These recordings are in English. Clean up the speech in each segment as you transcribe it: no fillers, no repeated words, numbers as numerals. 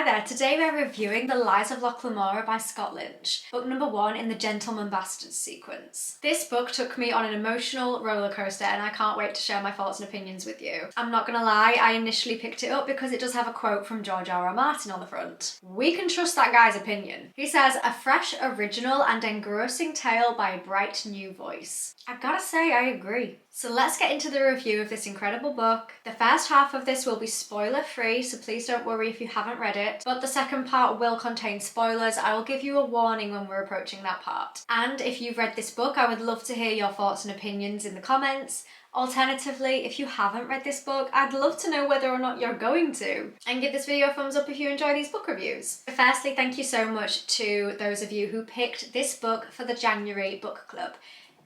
Hi there, today we're reviewing The Lies of Locke Lamora by Scott Lynch, book number 1 in the Gentleman Bastards sequence. This book took me on an emotional roller coaster and I can't wait to share my thoughts and opinions with you. I'm not gonna lie, I initially picked it up because it does have a quote from George R.R. Martin on the front. We can trust that guy's opinion. He says, "A fresh, original and engrossing tale by a bright new voice." I've gotta say, I agree. So let's get into the review of this incredible book. The first half of this will be spoiler free, so please don't worry if you haven't read it, but the second part will contain spoilers. I will give you a warning when we're approaching that part. And if you've read this book, I would love to hear your thoughts and opinions in the comments. Alternatively, if you haven't read this book, I'd love to know whether or not you're going to. And give this video a thumbs up if you enjoy these book reviews. Firstly, thank you so much to those of you who picked this book for the January book club.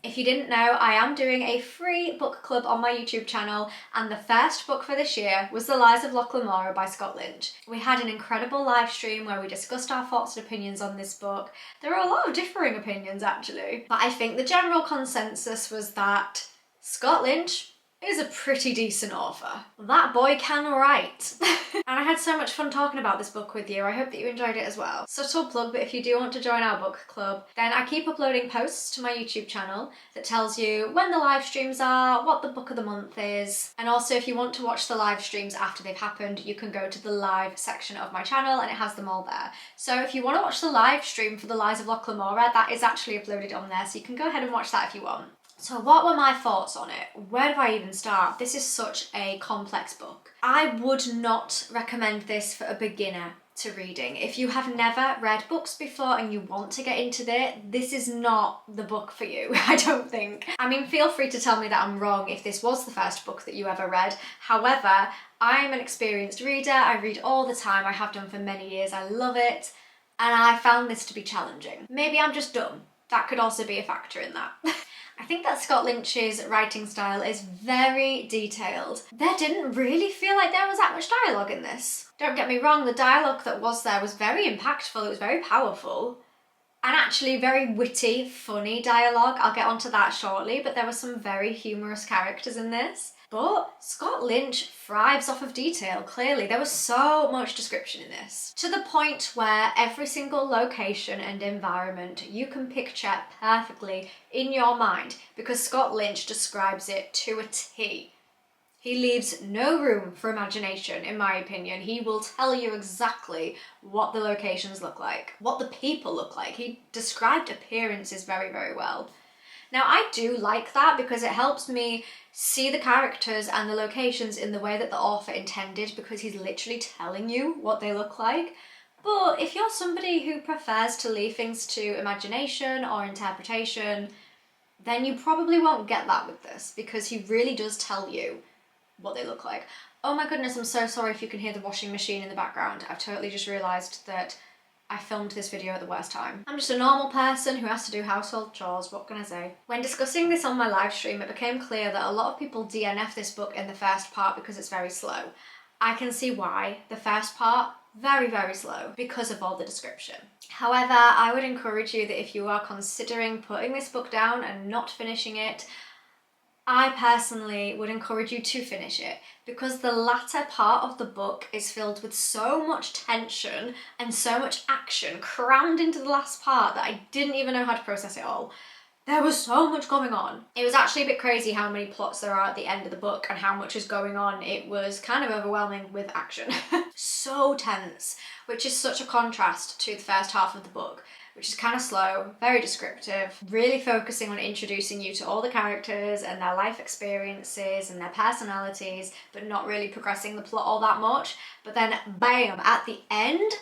If you didn't know, I am doing a free book club on my YouTube channel, and the first book for this year was The Lies of Locke Lamora by Scott Lynch. We had an incredible live stream where we discussed our thoughts and opinions on this book. There are a lot of differing opinions actually, but I think the general consensus was that Scott Lynch is a pretty decent author. That boy can write. And I had so much fun talking about this book with you. I hope that you enjoyed it as well. Subtle plug, but if you do want to join our book club, then I keep uploading posts to my YouTube channel that tells you when the live streams are, what the book of the month is, and also if you want to watch the live streams after they've happened, you can go to the live section of my channel and it has them all there. So if you want to watch the live stream for The Lies of Locke Lamora, that is actually uploaded on there, so you can go ahead and watch that if you want. So what were my thoughts on it? Where do I even start? This is such a complex book. I would not recommend this for a beginner to reading. If you have never read books before and you want to get into it, this is not the book for you, I don't think. I mean, feel free to tell me that I'm wrong if this was the first book that you ever read. However, I'm an experienced reader. I read all the time. I have done for many years. I love it. And I found this to be challenging. Maybe I'm just dumb. That could also be a factor in that. I think that Scott Lynch's writing style is very detailed. There didn't really feel like there was that much dialogue in this. Don't get me wrong, the dialogue that was there was very impactful, it was very powerful, and actually very witty, funny dialogue. I'll get onto that shortly, but there were some very humorous characters in this. But Scott Lynch thrives off of detail, clearly. There was so much description in this, to the point where every single location and environment you can picture perfectly in your mind because Scott Lynch describes it to a T. He leaves no room for imagination, in my opinion. He will tell you exactly what the locations look like, what the people look like. He described appearances very, very well. Now, I do like that because it helps me see the characters and the locations in the way that the author intended, because he's literally telling you what they look like. But if you're somebody who prefers to leave things to imagination or interpretation, then you probably won't get that with this, because he really does tell you what they look like. Oh my goodness, I'm so sorry if you can hear the washing machine in the background. I've totally just realised that I filmed this video at the worst time. I'm just a normal person who has to do household chores, what can I say? When discussing this on my live stream, it became clear that a lot of people DNF this book in the first part because it's very slow. I can see why. The first part, very, very slow because of all the description. However, I would encourage you that if you are considering putting this book down and not finishing it, I personally would encourage you to finish it, because the latter part of the book is filled with so much tension and so much action crammed into the last part that I didn't even know how to process it all. There was so much going on. It was actually a bit crazy how many plots there are at the end of the book and how much is going on. It was kind of overwhelming with action. So tense, which is such a contrast to the first half of the book, which is kind of slow, very descriptive, really focusing on introducing you to all the characters and their life experiences and their personalities, but not really progressing the plot all that much. But then, bam, at the end,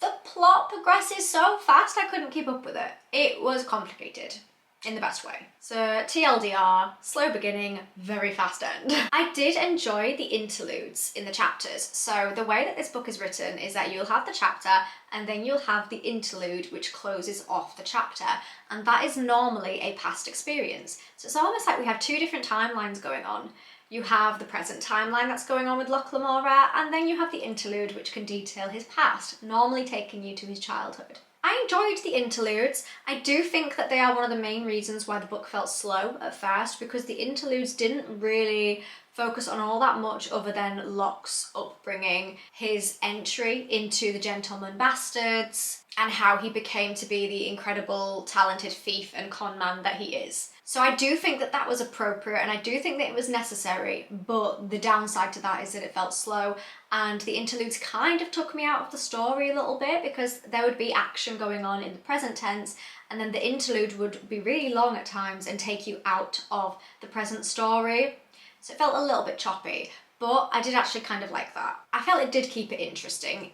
the plot progresses so fast I couldn't keep up with it. It was complicated. In the best way. So TLDR, slow beginning, very fast end. I did enjoy the interludes in the chapters. So the way that this book is written is that you'll have the chapter and then you'll have the interlude which closes off the chapter, and that is normally a past experience. So it's almost like we have two different timelines going on. You have the present timeline that's going on with Locke Lamora, and then you have the interlude which can detail his past, normally taking you to his childhood. I enjoyed the interludes. I do think that they are one of the main reasons why the book felt slow at first, because the interludes didn't really focus on all that much other than Locke's upbringing, his entry into the Gentleman Bastards, and how he became to be the incredible, talented thief and con man that he is. So I do think that that was appropriate, and I do think that it was necessary, but the downside to that is that it felt slow, and the interludes kind of took me out of the story a little bit, because there would be action going on in the present tense, and then the interlude would be really long at times and take you out of the present story. So it felt a little bit choppy, but I did actually kind of like that. I felt it did keep it interesting,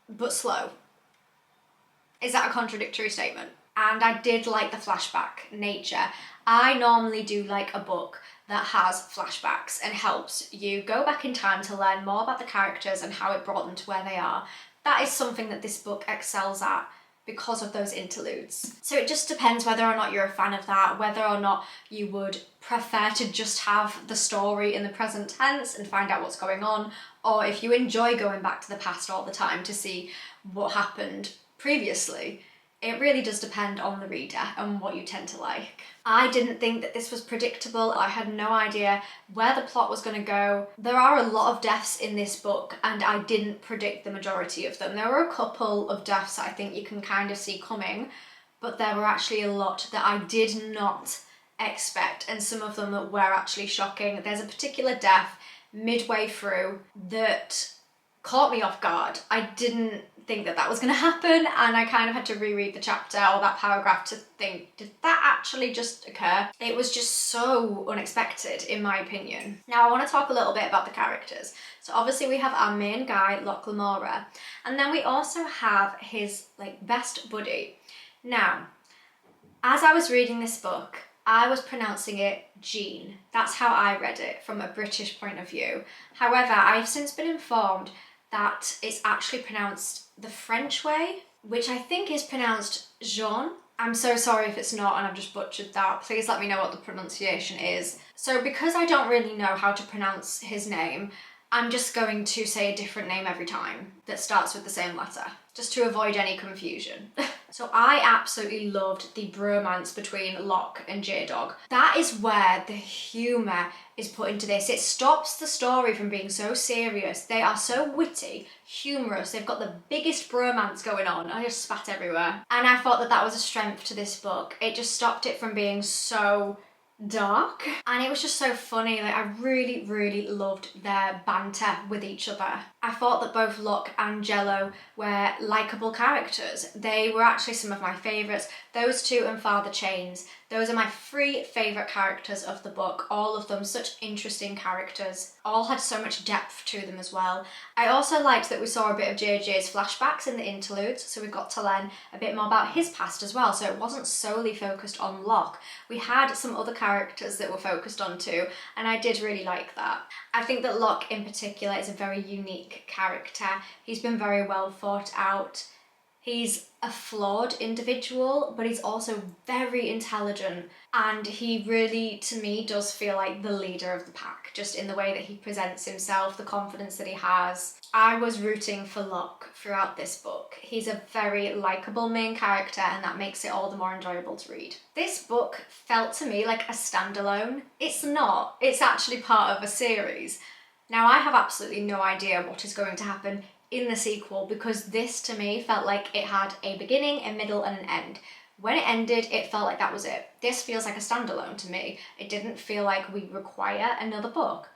but slow. Is that a contradictory statement? And I did like the flashback nature. I normally do like a book that has flashbacks and helps you go back in time to learn more about the characters and how it brought them to where they are. That is something that this book excels at because of those interludes. So it just depends whether or not you're a fan of that, whether or not you would prefer to just have the story in the present tense and find out what's going on, or if you enjoy going back to the past all the time to see what happened previously. It really does depend on the reader and what you tend to like. I didn't think that this was predictable. I had no idea where the plot was going to go. There are a lot of deaths in this book, and I didn't predict the majority of them. There were a couple of deaths that I think you can kind of see coming, but there were actually a lot that I did not expect, and some of them were actually shocking. There's a particular death midway through that caught me off guard. I didn't think that that was going to happen, and I kind of had to reread the chapter or that paragraph to think, did that actually just occur? It was just so unexpected, in my opinion. Now I want to talk a little bit about the characters. So obviously we have our main guy, Locke Lamora, and then we also have his best buddy. Now, as I was reading this book, I was pronouncing it Jean. That's how I read it from a British point of view. However, I've since been informed that it's actually pronounced the French way, which I think is pronounced Jean. I'm so sorry if it's not and I've just butchered that. Please let me know what the pronunciation is. So because I don't really know how to pronounce his name, I'm just going to say a different name every time that starts with the same letter, just to avoid any confusion. So I absolutely loved the bromance between Locke and J-Dog. That is where the humour is put into this. It stops the story from being so serious. They are so witty, humorous. They've got the biggest bromance going on. I just spat everywhere. And I thought that that was a strength to this book. It just stopped it from being so dark, and it was just so funny. I really, really loved their banter with each other. I thought that both Locke and Jello were likeable characters. They were actually some of my favourites. Those two and Father Chains, those are my three favourite characters of the book. All of them such interesting characters. All had so much depth to them as well. I also liked that we saw a bit of JJ's flashbacks in the interludes, so we got to learn a bit more about his past as well, so it wasn't solely focused on Locke. We had some other characters that were focused on too, and I did really like that. I think that Locke in particular is a very unique character. He's been very well thought out. He's a flawed individual, but he's also very intelligent, and he really, to me, does feel like the leader of the pack, just in the way that he presents himself, the confidence that he has. I was rooting for Locke throughout this book. He's a very likeable main character, and that makes it all the more enjoyable to read. This book felt to me like a standalone. It's not. It's actually part of a series. Now, I have absolutely no idea what is going to happen in the sequel, because this to me felt like it had a beginning, a middle and an end. When it ended, it felt like that was it. This feels like a standalone to me. It didn't feel like we require another book.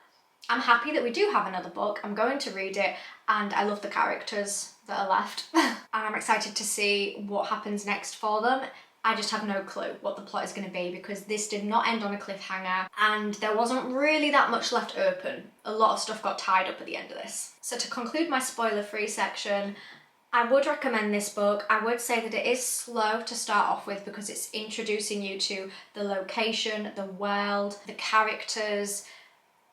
I'm happy that we do have another book. I'm going to read it, and I love the characters that are left. And I'm excited to see what happens next for them. I just have no clue what the plot is going to be, because this did not end on a cliffhanger and there wasn't really that much left open. A lot of stuff got tied up at the end of this. So to conclude my spoiler-free section, I would recommend this book. I would say that it is slow to start off with because it's introducing you to the location, the world, the characters,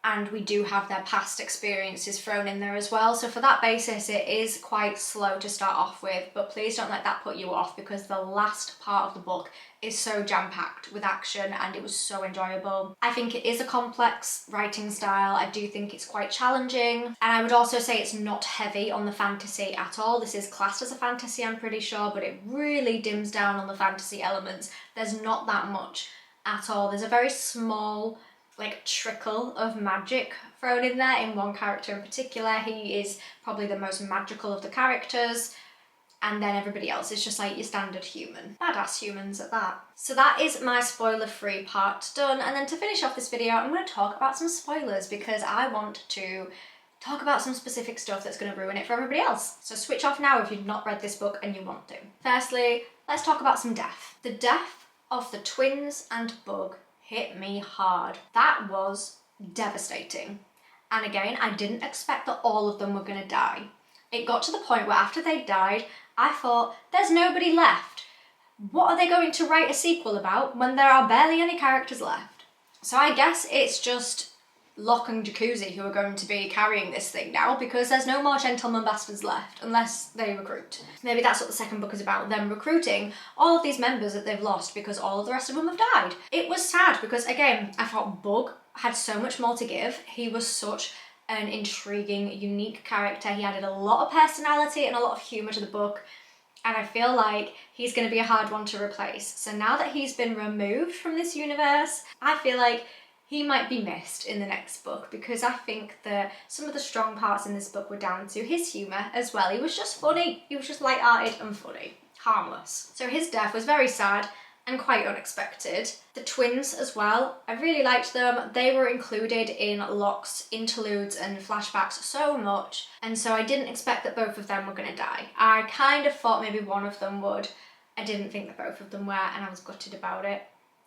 and we do have their past experiences thrown in there as well. So for that basis, it is quite slow to start off with, but please don't let that put you off, because the last part of the book is so jam-packed with action and it was so enjoyable. I think it is a complex writing style. I do think it's quite challenging, and I would also say it's not heavy on the fantasy at all. This is classed as a fantasy, I'm pretty sure, but it really dims down on the fantasy elements. There's not that much at all. There's a very small like trickle of magic thrown in there in one character in particular. He is probably the most magical of the characters, and then everybody else is just like your standard human. Badass humans at that. So that is my spoiler-free part done, and then to finish off this video, I'm going to talk about some spoilers because I want to talk about some specific stuff that's going to ruin it for everybody else. So switch off now if you've not read this book and you want to. Firstly, let's talk about some death. The death of the twins and Bug hit me hard. That was devastating. And again, I didn't expect that all of them were going to die. It got to the point where after they died, I thought, there's nobody left. What are they going to write a sequel about when there are barely any characters left? So I guess it's just Locke and Jacuzzi who are going to be carrying this thing now, because there's no more gentleman bastards left unless they recruit. Maybe that's what the second book is about, them recruiting all of these members that they've lost because all of the rest of them have died. It was sad because, again, I thought Bug had so much more to give. He was such an intriguing, unique character. He added a lot of personality and a lot of humour to the book, and I feel like he's going to be a hard one to replace. So now that he's been removed from this universe, I feel like he might be missed in the next book, because I think that some of the strong parts in this book were down to his humour as well. He was just funny. He was just light-hearted and funny. Harmless. So his death was very sad and quite unexpected. The twins as well, I really liked them. They were included in Locke's interludes and flashbacks so much, and so I didn't expect that both of them were going to die. I kind of thought maybe one of them would. I didn't think that both of them were, and I was gutted about it.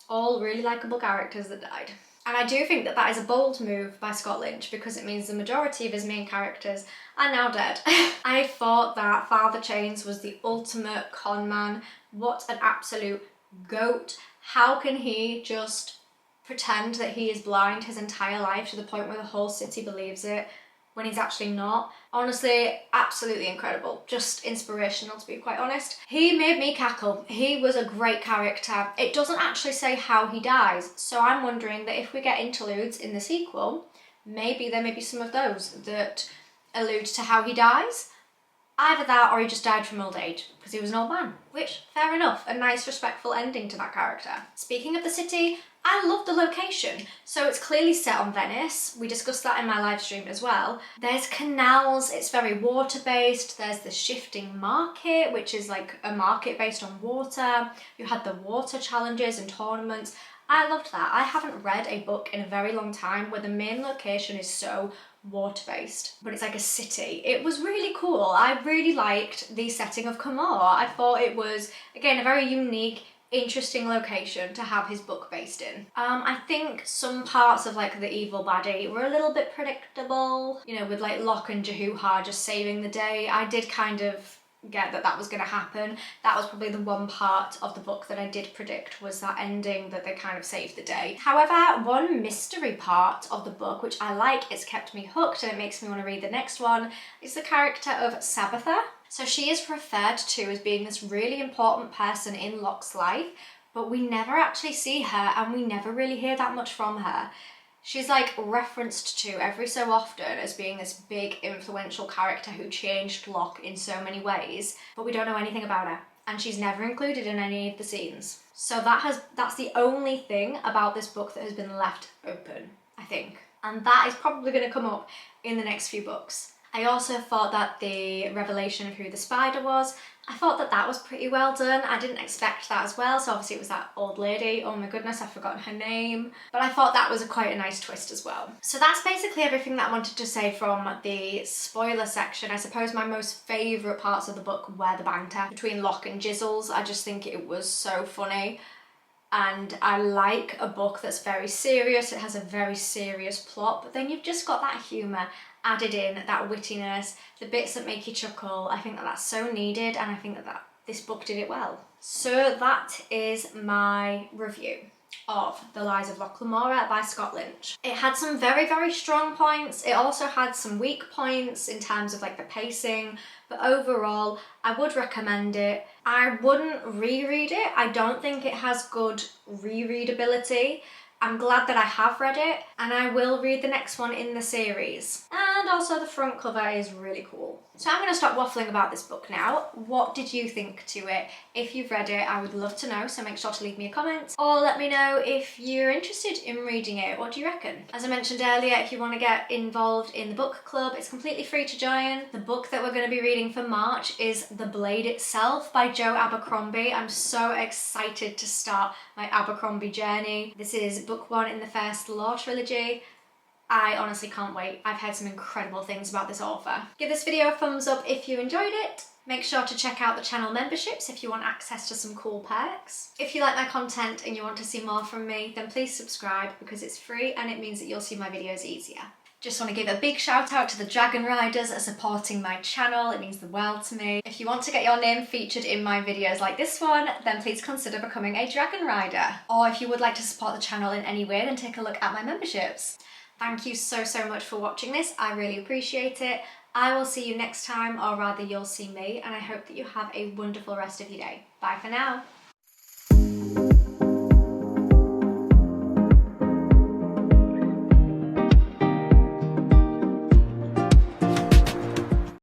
All really likeable characters that died. And I do think that that is a bold move by Scott Lynch, because it means the majority of his main characters are now dead. I thought that Father Chains was the ultimate con man. What an absolute goat. How can he just pretend that he is blind his entire life to the point where the whole city believes it when he's actually not? Honestly, absolutely incredible. Just inspirational, to be quite honest. He made me cackle. He was a great character. It doesn't actually say how he dies, so I'm wondering that if we get interludes in the sequel, maybe there may be some of those that allude to how he dies. Either that or he just died from old age, because he was an old man, which, fair enough, a nice respectful ending to that character. Speaking of the city, I love the location. So it's clearly set on Venice. We discussed that in my live stream as well. There's canals, it's very water-based. There's the shifting market, which is like a market based on water. You had the water challenges and tournaments. I loved that. I haven't read a book in a very long time where the main location is so water-based, but it's like a city. It was really cool. I really liked the setting of Lamora. I thought it was, again, a very unique, interesting location to have his book based in. I think some parts of like the evil baddie were a little bit predictable, you know, with like Locke and Jehuha just saving the day. I did kind of get that that was going to happen. That was probably the one part of the book that I did predict, was that ending that they kind of saved the day. However, one mystery part of the book, which I like, it's kept me hooked and it makes me want to read the next one, is the character of Sabbatha. So she is referred to as being this really important person in Locke's life, but we never actually see her and we never really hear that much from her. She's like referenced to every so often as being this big influential character who changed Locke in so many ways, but we don't know anything about her, and she's never included in any of the scenes. So that's the only thing about this book that has been left open, I think. And that is probably going to come up in the next few books. I also thought that the revelation of who the spider was, I thought that that was pretty well done. I didn't expect that as well, so obviously it was that old lady. Oh my goodness, I've forgotten her name. But I thought that was quite a nice twist as well. So that's basically everything that I wanted to say from the spoiler section. I suppose my most favourite parts of the book were the banter between Locke and Jizzles. I just think it was so funny. And I like a book that's very serious. It has a very serious plot, but then you've just got that humour added in, that wittiness, the bits that make you chuckle. I think that that's so needed, and I think that this book did it well. So that is my review. of The Lies of Locke Lamora by Scott Lynch. It had some very, very strong points. It also had some weak points in terms of like the pacing, but overall, I would recommend it. I wouldn't reread it. I don't think it has good rereadability. I'm glad that I have read it, and I will read the next one in the series. And also the front cover is really cool. So I'm going to stop waffling about this book now. What did you think to it? If you've read it, I would love to know, so make sure to leave me a comment. Or let me know if you're interested in reading it. What do you reckon? As I mentioned earlier, if you want to get involved in the book club, it's completely free to join. The book that we're going to be reading for March is The Blade Itself by Joe Abercrombie. I'm so excited to start my Abercrombie journey. This is book one in the first Law trilogy. I honestly can't wait. I've heard some incredible things about this author. Give this video a thumbs up if you enjoyed it. Make sure to check out the channel memberships if you want access to some cool perks. If you like my content and you want to see more from me, then please subscribe because it's free and it means that you'll see my videos easier. Just want to give a big shout out to the Dragon Riders supporting my channel. It means the world to me. If you want to get your name featured in my videos like this one, then please consider becoming a Dragon Rider. Or if you would like to support the channel in any way, then take a look at my memberships. Thank you so much for watching this. I really appreciate it. I will see you next time, or rather you'll see me, and I hope that you have a wonderful rest of your day. Bye for now.